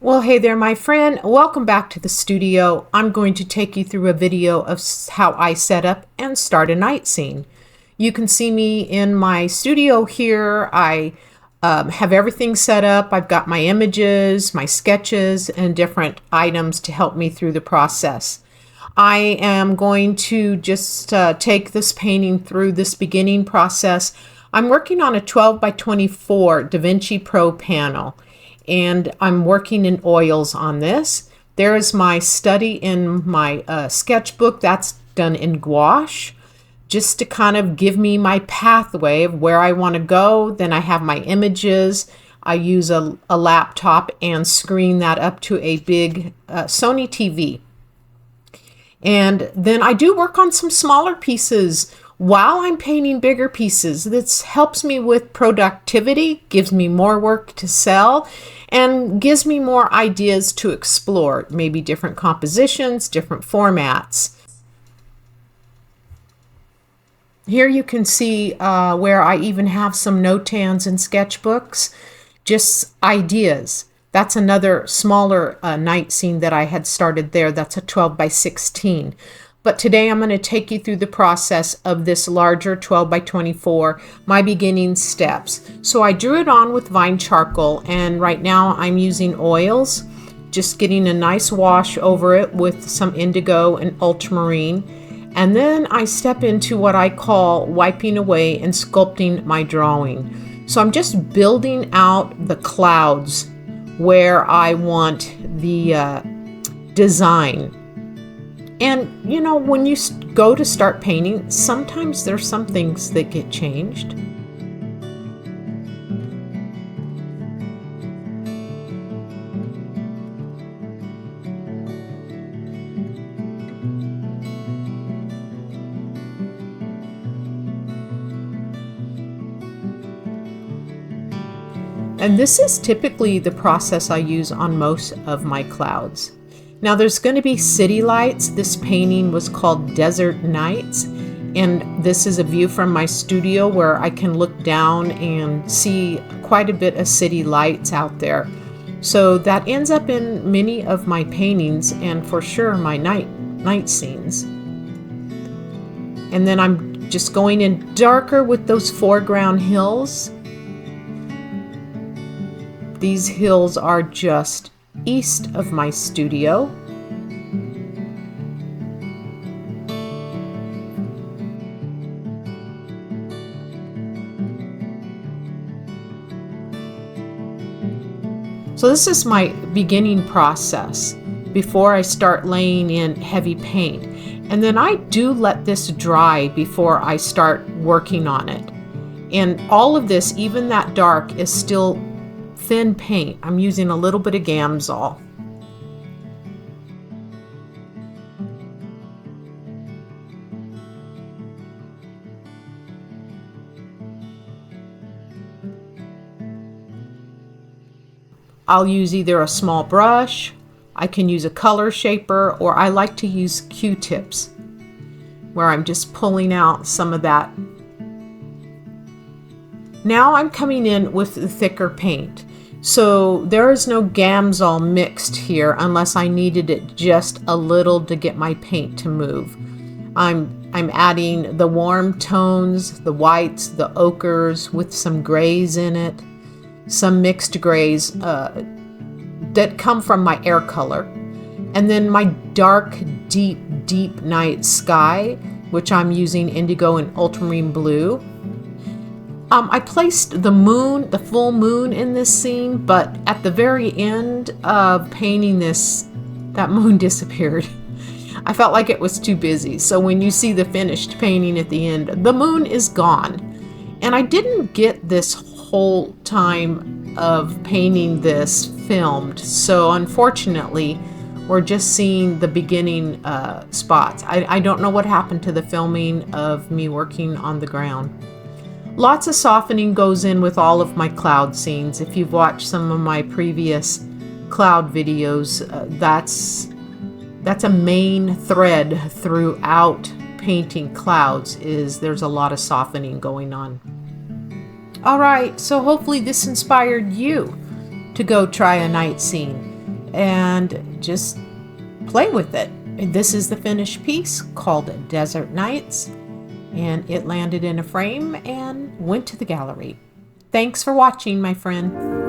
Well, hey there, my friend. Welcome back to the studio. I'm going to take you through a video of how I set up and start a night scene. You can see me in my studio here. I have everything set up. I've got my images, my sketches, and different items to help me through the process. I am going to just take this painting through this beginning process. I'm working on a 12 by 24 DaVinci Pro panel, and I'm working in oils on this. There is my study in my sketchbook. That's done in gouache, just to kind of give me my pathway of where I want to go. Then I have my images. I use a laptop and screen that up to a big Sony TV. And then I do work on some smaller pieces while I'm painting bigger pieces. This helps me with productivity, gives me more work to sell, and gives me more ideas to explore, maybe different compositions, different formats. Here you can see where I even have some notans and sketchbooks, just ideas. That's another smaller night scene that I had started there. That's a 12 by 16. But today I'm going to take you through the process of this larger 12 by 24, my beginning steps. So I drew it on with Vine charcoal, and right now I'm using oils, just getting a nice wash over it with some indigo and ultramarine. And then I step into what I call wiping away and sculpting my drawing. So I'm just building out the clouds where I want the design. And you know, when you go to start painting, sometimes there's some things that get changed. And this is typically the process I use on most of my clouds. Now there's going to be city lights. This painting was called Desert Nights, and this is a view from my studio where I can look down and see quite a bit of city lights out there. So that ends up in many of my paintings, and for sure my night scenes. And then I'm just going in darker with those foreground hills. These hills are just east of my studio. So this is my beginning process before I start laying in heavy paint. And then I do let this dry before I start working on it. And all of this, even that dark, is still thin paint. I'm using a little bit of Gamsol. I'll use either a small brush, I can use a color shaper, or I like to use Q-tips where I'm just pulling out some of that. Now I'm coming in with the thicker paint. So there is no Gamsol mixed here unless I needed it just a little to get my paint to move. I'm adding the warm tones, the whites, the ochres with some grays in it, some mixed grays that come from my air color. And then my dark, deep night sky, which I'm using indigo and ultramarine blue. I placed the moon, the full moon in this scene, but at the very end of painting this, that moon disappeared. I felt like it was too busy. So when you see the finished painting at the end, the moon is gone. And I didn't get this whole time of painting this filmed. So unfortunately, we're just seeing the beginning spots. I don't know what happened to the filming of me working on the ground. Lots of softening goes in with all of my cloud scenes. If you've watched some of my previous cloud videos, that's a main thread throughout painting clouds, is there's a lot of softening going on. All right, so hopefully this inspired you to go try a night scene. and just play with it. And this is the finished piece called Desert Nights, and it landed in a frame and went to the gallery. Thanks for watching, my friend.